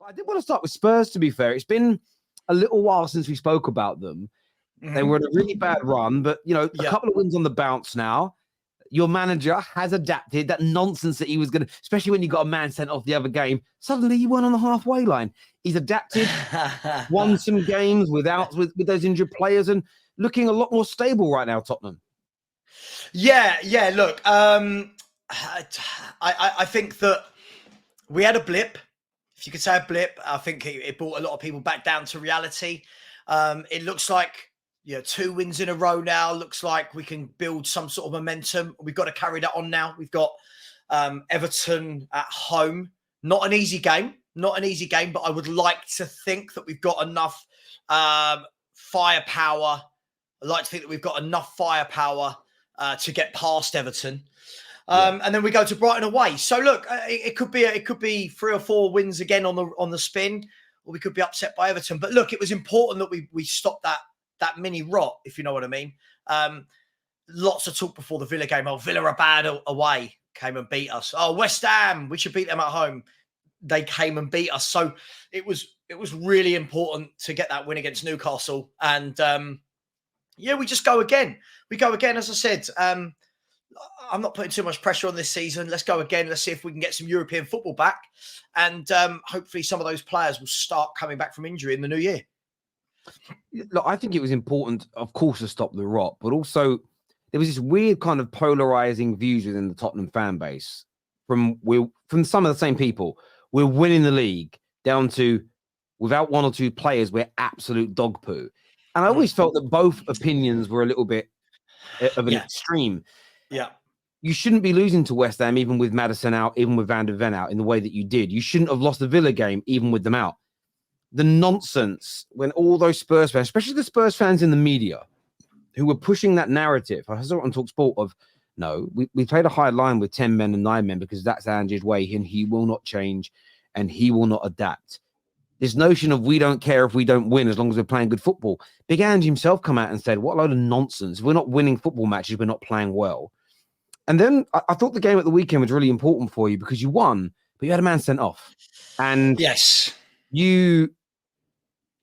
I did want to start with Spurs, to be fair. It's been a little while since we spoke about them. They were in a really bad run, but, a couple of wins on the bounce now. Your manager has adapted. That nonsense that he was going to, especially when you got a man sent off the other game, suddenly you weren't on the halfway line. He's adapted, won some games with those injured players and looking a lot more stable right now, Tottenham. Yeah. Look, I think that we had a blip. If you could say a blip, I think it brought a lot of people back down to reality. It looks like 2 wins in a row now. Looks like we can build some sort of momentum. We've got to carry that on now. We've got Everton at home. Not an easy game, but I would like to think that we've got enough firepower. I'd like to think that we've got enough firepower to get past Everton. And then we go to Brighton away. So look, it could be 3 or 4 wins again on the spin, or we could be upset by Everton. But look, it was important that we stopped that mini rot, if you know what I mean. Lots of talk before the Villa game. Oh, Villa are bad away, came and beat us. Oh, West Ham, we should beat them at home. They came and beat us. So it was really important to get that win against Newcastle. And we just go again. We go again, as I said. I'm not putting too much pressure on this season. Let's go again. Let's see if we can get some European football back. And hopefully some of those players will start coming back from injury in the new year. Look, I think it was important, of course, to stop the rot, but also there was this weird kind of polarizing views within the Tottenham fan base from some of the same people. We're winning the league down to without 1 or 2 players, we're absolute dog poo. And I always felt that both opinions were a little bit of an extreme. Yeah. You shouldn't be losing to West Ham, even with Maddison out, even with Van der Ven out, in the way that you did. You shouldn't have lost the Villa game, even with them out. The nonsense when all those Spurs fans, especially the Spurs fans in the media, who were pushing that narrative, I saw it on TalkSport of, no, we played a high line with 10 men and 9 men because that's Ange's way and he will not change and he will not adapt. This notion of we don't care if we don't win as long as we're playing good football. Big Ange himself come out and said, what a load of nonsense. If we're not winning football matches, we're not playing well. And then I thought the game at the weekend was really important for you because you won, but you had a man sent off. And yes, you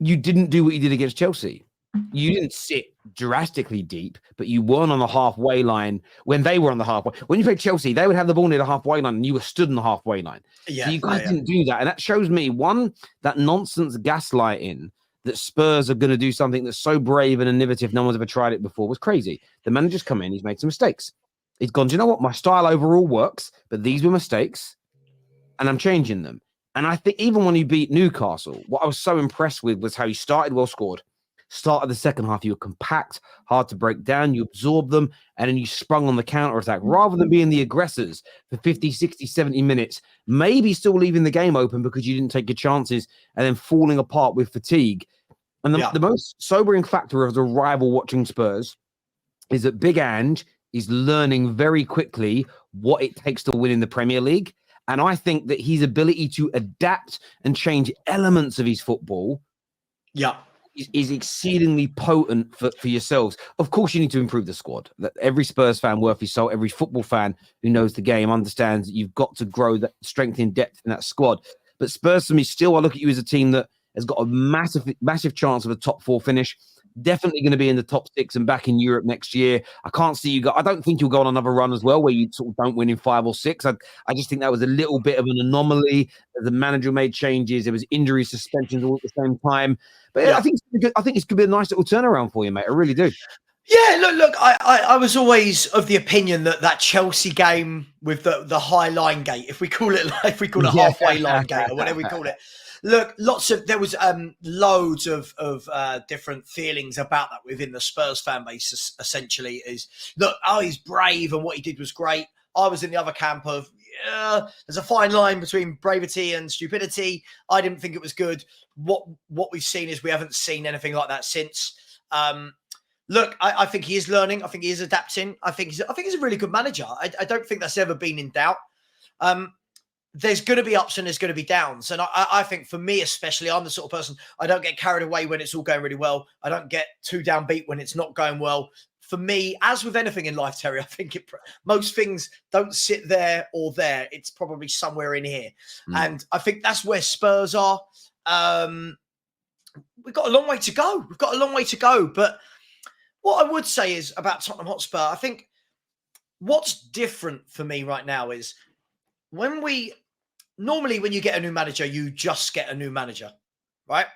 didn't do what you did against Chelsea. You didn't sit drastically deep, but you weren't on the halfway line when they were on the halfway. When you played Chelsea, they would have the ball near the halfway line and you were stood on the halfway line. Yeah, so you guys didn't do that. And that shows me, one, that nonsense gaslighting that Spurs are going to do something that's so brave and innovative, no one's ever tried it before, was crazy. The manager's come in, he's made some mistakes. He's gone, do you know what? My style overall works, but these were mistakes and I'm changing them. And I think even when you beat Newcastle, what I was so impressed with was how you started well scored. Started the second half, you were compact, hard to break down, you absorbed them, and then you sprung on the counter-attack. Rather than being the aggressors for 50, 60, 70 minutes, maybe still leaving the game open because you didn't take your chances and then falling apart with fatigue. And the most sobering factor of the rival watching Spurs is that Big Ange is learning very quickly what it takes to win in the Premier League. And I think that his ability to adapt and change elements of his football is exceedingly potent for yourselves. Of course, you need to improve the squad. Every Spurs fan worth his salt, every football fan who knows the game understands that you've got to grow that strength in depth in that squad. But Spurs, for me, still, I look at you as a team that has got a massive chance of a top 4 finish. Definitely going to be in the top 6 and back in Europe next year. I can't see you go. I don't think you'll go on another run as well where you sort of don't win in 5 or 6. I just think that was a little bit of an anomaly. The manager made changes. There was injury suspensions all at the same time. But I think it's going to be a nice little turnaround for you, mate. I really do. Yeah, look. I was always of the opinion that Chelsea game with the high line gate, if we call it halfway line gate or whatever we call it. Look, there was loads of different feelings about that within the Spurs fan base. Essentially, is look, he's brave and what he did was great. I was in the other camp of there's a fine line between bravery and stupidity. I didn't think it was good. What we've seen is we haven't seen anything like that since. Look, I think he is learning. I think he is adapting. I think he's a really good manager. I don't think that's ever been in doubt. There's going to be ups and there's going to be downs. And I think for me, especially, I'm the sort of person, I don't get carried away when it's all going really well. I don't get too downbeat when it's not going well. for me, as with anything in life, Terry, I think most things don't sit there or there. It's probably somewhere in here. And I think that's where Spurs are. We've got a long way to go. But what I would say is about Tottenham Hotspur, I think what's different for me right now is normally when you get a new manager, you just get a new manager, right?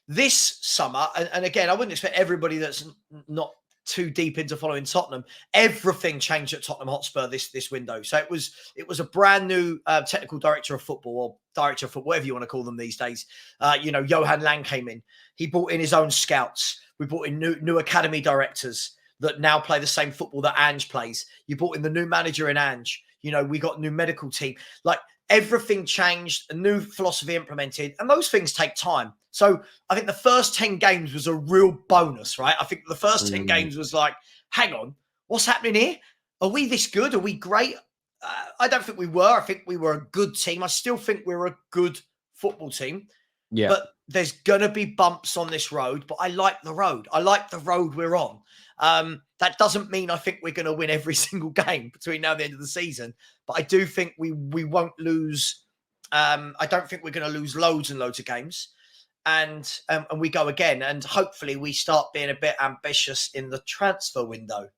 This summer, and again, I wouldn't expect everybody that's not too deep into following Tottenham, everything changed at Tottenham Hotspur this window. So it was a brand new technical director of football, or director of football, whatever you want to call them these days. Johan Lang came in. He brought in his own scouts. We brought in new academy directors that now play the same football that Ange plays. You brought in the new manager in Ange. We got a new medical team. Like, everything changed, a new philosophy implemented, and those things take time. So I think the first 10 games was a real bonus, right? I think the first 10 games was like, hang on, what's happening here? Are we this good? Are we great? I don't think we were. I think we were a good team. I still think we're a good football team. Yeah. But there's going to be bumps on this road, but I like the road. I like the road we're on. That doesn't mean I think we're going to win every single game between now and the end of the season, but I do think we won't lose. I don't think we're going to lose loads and loads of games, and we go again, and hopefully we start being a bit ambitious in the transfer window.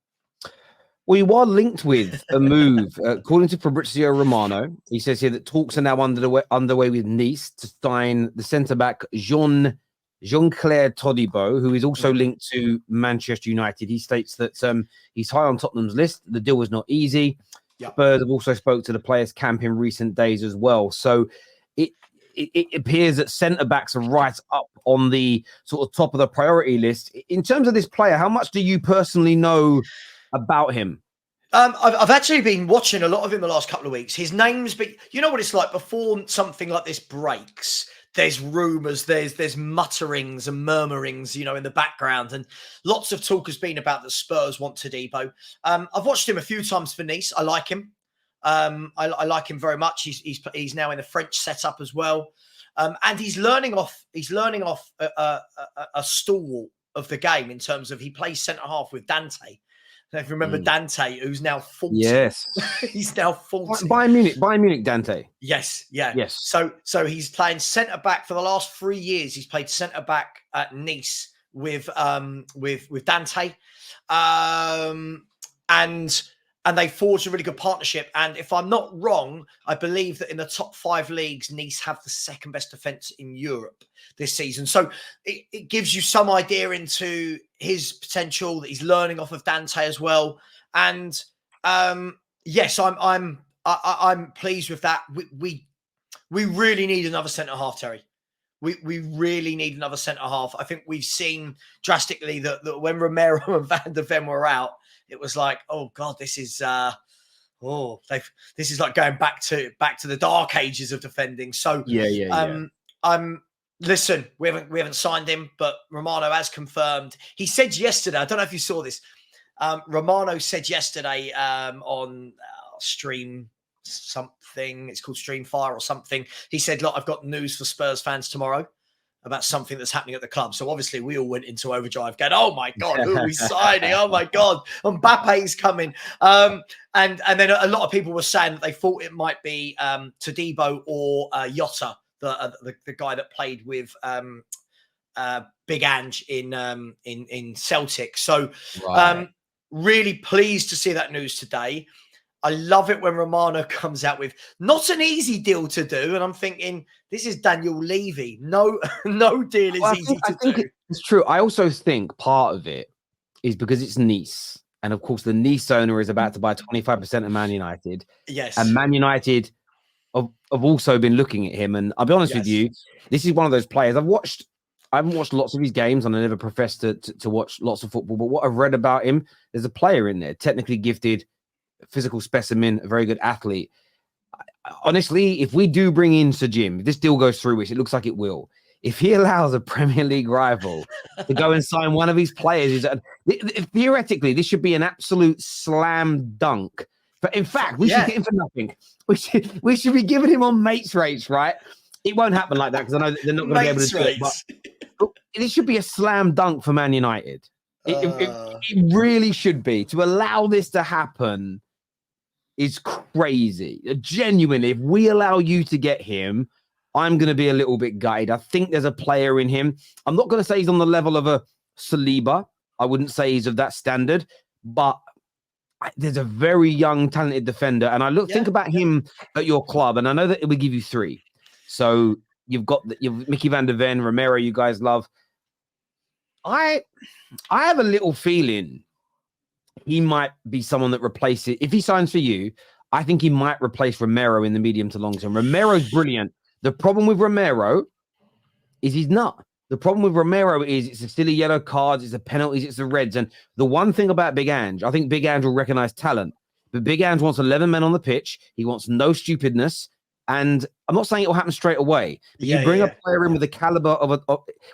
We were linked with a move, according to Fabrizio Romano. He says here that talks are now underway with Nice to sign the centre-back Jean-Claire Tobido, who is also linked to Manchester United. He states that he's high on Tottenham's list. The deal was not easy. Yep. Spurs have also spoke to the players' camp in recent days as well. So it appears that centre-backs are right up on the sort of top of the priority list. In terms of this player, how much do you personally know about him? I've actually been watching a lot of him the last couple of weeks. His name's been, you know what it's like before something like this breaks. There's rumours, there's mutterings and murmurings, in the background, and lots of talk has been about the Spurs want Tobido. I've watched him a few times for Nice. I like him. I like him very much. He's now in the French setup as well, and he's learning off a stalwart of the game in terms of he plays centre half with Dante. If you remember Dante, who's now 40. Yes. He's now 40. Bayern Munich Dante. Yes, yeah. Yes. So he's playing centre-back for the last 3 years. He's played centre-back at Nice with Dante. And they forged a really good partnership. And if I'm not wrong, I believe that in the top 5 leagues, Nice have the second best defence in Europe this season. So it gives you some idea into his potential, that he's learning off of Dante as well. And yes, I'm pleased with that. We really need another centre half, Terry. We really need another centre half. I think we've seen drastically that when Romero and Van der Ven were out, it was like, oh God, this is this is like going back to the dark ages of defending. So listen, we haven't signed him, but Romano has confirmed. He said yesterday, I don't know if you saw this. Romano said yesterday on Stream something, it's called Stream Fire or something. He said, look, I've got news for Spurs fans tomorrow about something that's happening at the club. So obviously we all went into overdrive going, oh my God, who are we signing? Oh my God, Mbappe's coming. And then a lot of people were saying that they thought it might be Tobido or Jota, the guy that played with Big Ange in Celtic. So really pleased to see that news today. I love it when Romano comes out with not an easy deal to do. And I'm thinking, this is Daniel Levy. No deal is easy to do. It's true. I also think part of it is because it's Nice. And of course, the Nice owner is about to buy 25% of Man United. Yes. And Man United have also been looking at him. And I'll be honest with you, this is one of those players I haven't watched lots of his games, and I never professed to watch lots of football. But what I've read about him, there's a player in there, technically gifted, physical specimen, a very good athlete. Honestly, if we do bring in Sir Jim, if this deal goes through, which it looks like it will, if he allows a Premier League rival to go and sign one of his players, theoretically, this should be an absolute slam dunk. But in fact, we should get him for nothing. We should be giving him on mates rates, right? It won't happen like that because I know that they're not going to be able to do it. But this should be a slam dunk for Man United. It really should be. To allow this to happen is crazy. Genuinely, if we allow you to get him, I'm going to be a little bit gutted. I think there's a player in him. I'm not going to say he's on the level of a Saliba. I wouldn't say he's of that standard, but there's a very young, talented defender. And I think about him at your club, and I know that it would give you 3. So you've got Mickey van der Ven, Romero, you guys love. I have a little feeling he might be someone that replaces, if he signs for you, I think he might replace Romero in the medium to long term. Romero's brilliant. The problem with Romero is he's not. The problem with Romero is it's still a yellow cards, it's the penalties, it's the reds. And the one thing about Big Ange, I think Big Ange will recognize talent, but Big Ange wants 11 men on the pitch. He wants no stupidness. And I'm not saying it will happen straight away, but you bring a player in with the caliber of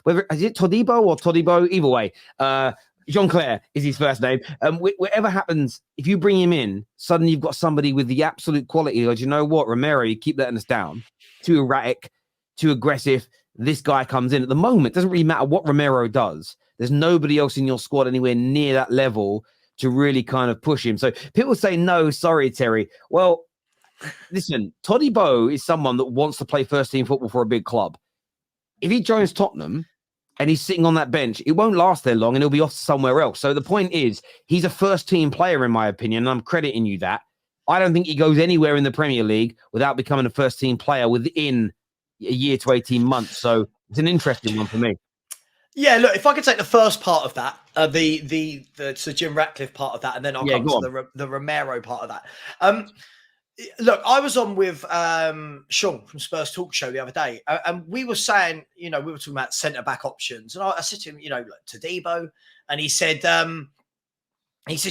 whether is it Tobido or Todibo, either way. Jean-Claire is his first name. Whatever happens, if you bring him in, suddenly you've got somebody with the absolute quality. Like, you know what, Romero, you keep letting us down. Too erratic, too aggressive. This guy comes in. At the moment, it doesn't really matter what Romero does. There's nobody else in your squad anywhere near that level to really kind of push him. So people say, no, sorry, Terry. Well, listen, Todibo is someone that wants to play first-team football for a big club. If he joins Tottenham and he's sitting on that bench, it won't last there long and he'll be off somewhere else. So the point is, he's a first-team player, in my opinion, and I'm crediting you that. I don't think he goes anywhere in the Premier League without becoming a first-team player within a year to 18 months. So it's an interesting one for me. Yeah, look, if I could take the first part of that, the Sir Jim Ratcliffe part of that, and then I'll come to the Romero part of that. Look, I was on with Sean from Spurs Talk Show the other day, and we were saying, we were talking about centre-back options. And I said to him, like Tobido, and he said,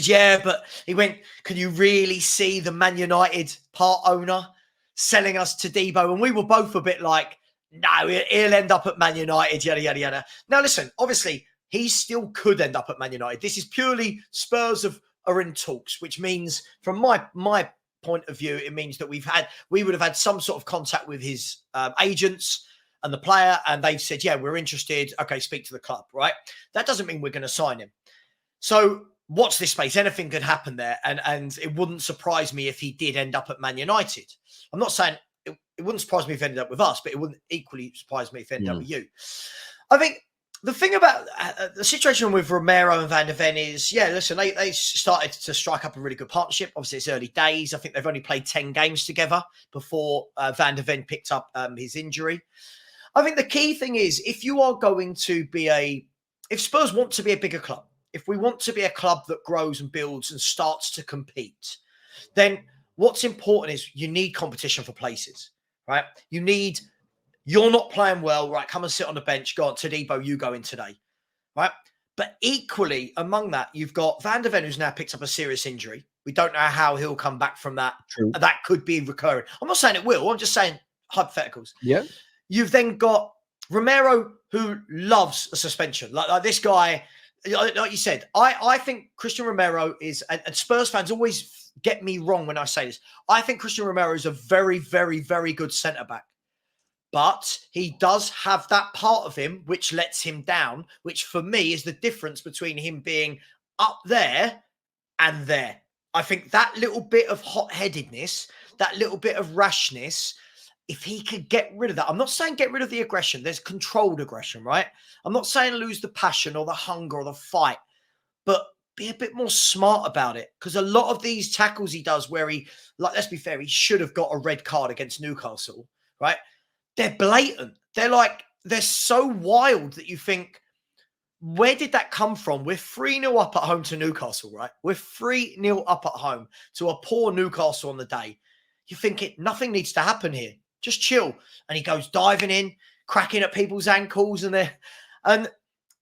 yeah, but he went, can you really see the Man United part owner selling us Tobido? And we were both a bit like, no, he'll end up at Man United, yada, yada, yada. Now, listen, obviously, he still could end up at Man United. This is purely Spurs are in talks, which means, from my point of view, it means that we would have had some sort of contact with his agents and the player, and they've said, yeah, we're interested. Okay, speak to the club, right? That doesn't mean we're going to sign him. So watch this space. Anything could happen there, and it wouldn't surprise me if he did end up at Man United. I'm not saying it wouldn't surprise me if he ended up with us, but it wouldn't equally surprise me if he ended up with you. I think the thing about the situation with Romero and Van der Ven is, listen, they started to strike up a really good partnership. Obviously, it's early days. I think they've only played 10 games together before Van der Ven picked up his injury. I think the key thing is, if you are going to be if Spurs want to be a bigger club, if we want to be a club that grows and builds and starts to compete, then what's important is you need competition for places, right? You're not playing well, right? Come and sit on the bench. Go on, Tobido, you go in today, right? But equally, among that, you've got Van der Ven, who's now picked up a serious injury. We don't know how he'll come back from that. True. That could be recurring. I'm not saying it will. I'm just saying hypotheticals. Yeah. You've then got Romero, who loves a suspension. Like this guy, like you said, I think Christian Romero is, and Spurs fans always get me wrong when I say this, I think Christian Romero is a very, very, very good centre-back. But he does have that part of him which lets him down, which for me is the difference between him being up there and there. I think that little bit of hot-headedness, that little bit of rashness, if he could get rid of that, I'm not saying get rid of the aggression. There's controlled aggression, right? I'm not saying lose the passion or the hunger or the fight, but be a bit more smart about it. Because a lot of these tackles he does where let's be fair, he should have got a red card against Newcastle, right? They're blatant. They're so wild that you think, where did that come from? We're 3-0 up at home to Newcastle, right? We're 3-0 up at home to a poor Newcastle on the day. You think nothing needs to happen here. Just chill. And he goes diving in, cracking at people's ankles. And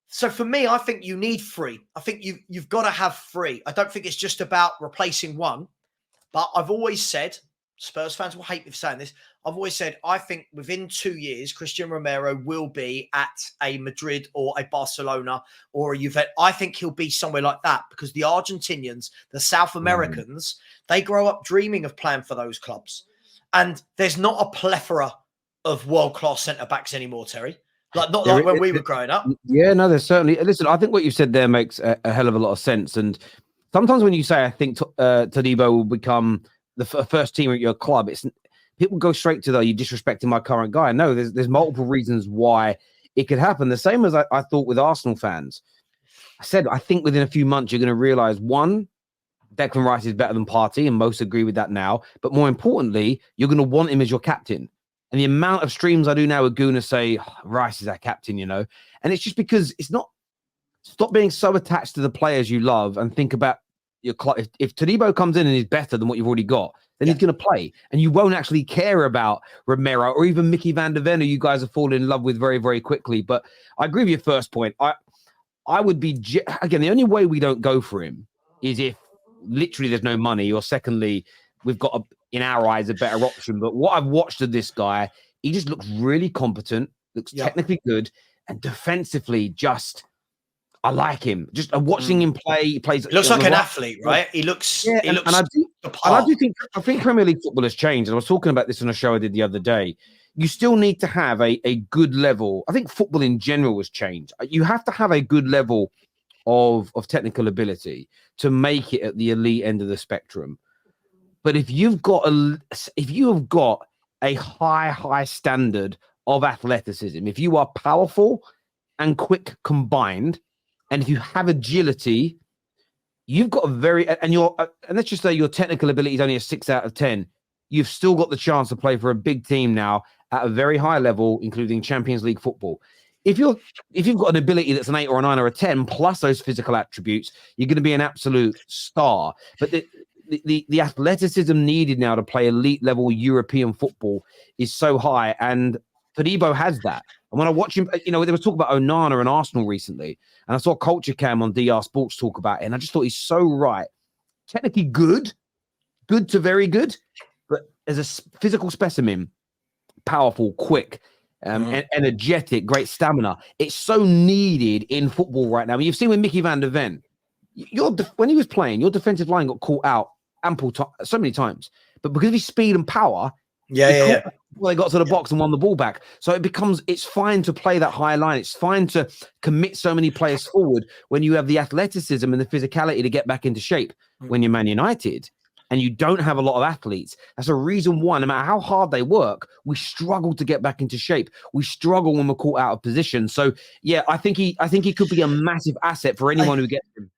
so for me, I think you need 3. I think you've got to have 3. I don't think it's just about replacing one. But I've always said, Spurs fans will hate me for saying this, I've always said, I think within 2 years, Christian Romero will be at a Madrid or a Barcelona or a Juventus. I think he'll be somewhere like that because the Argentinians, the South Americans, they grow up dreaming of playing for those clubs. And there's not a plethora of world-class centre-backs anymore, Terry. Like not like when we were growing up. Yeah, no, there's certainly. Listen, I think what you said there makes a hell of a lot of sense. And sometimes when you say, I think Tobido will become the first team at your club, it's people go straight to you're disrespecting my current guy. No, there's multiple reasons why it could happen. The same as I thought with Arsenal fans. I said, I think within a few months, you're going to realize, one, Declan Rice is better than Partey, and most agree with that now. But more importantly, you're going to want him as your captain. And the amount of streams I do now with Guna say, Rice is our captain, you know. And it's just because it's not, stop being so attached to the players you love and think about your club. If Tobido comes in and is better than what you've already got, then he's going to play. And you won't actually care about Romero or even Mickey van der Ven, who you guys have fallen in love with very, very quickly. But I agree with your first point. I would be, again, the only way we don't go for him is if literally there's no money, or secondly, we've got, in our eyes, a better option. But what I've watched of this guy, he just looks really competent, looks technically good, and defensively I like him. Just watching him play, he plays. He looks like an athlete, right? He looks. Yeah, he looks. And I do think Premier League football has changed. And I was talking about this on a show I did the other day. You still need to have a good level. I think football in general has changed. You have to have a good level of technical ability to make it at the elite end of the spectrum. But if you have got a high standard of athleticism, if you are powerful and quick combined, and if you have agility, you've got and let's just say your technical ability is only a 6 out of 10. You've still got the chance to play for a big team now at a very high level, including Champions League football. If you've got an ability that's an 8 or a 9 or a 10 plus those physical attributes, you're going to be an absolute star. But the athleticism needed now to play elite level European football is so high, and Tobido has that. And when I watch him, there was talk about Onana and Arsenal recently, and I saw Culture Cam on DR Sports talk about it, and I just thought he's so right. Technically good to very good, but as a physical specimen, powerful, quick, energetic, great stamina. It's so needed in football right now. I mean, you've seen with Mickey van der Ven, when he was playing, your defensive line got caught out so many times, but because of his speed and power, they got to the box and won the ball back. So it's fine to play that high line. It's fine to commit so many players forward when you have the athleticism and the physicality to get back into shape. When you're Man United and you don't have a lot of athletes, that's a reason why, no matter how hard they work, we struggle to get back into shape. We struggle when we're caught out of position. So yeah, I think he could be a massive asset for anyone who gets him.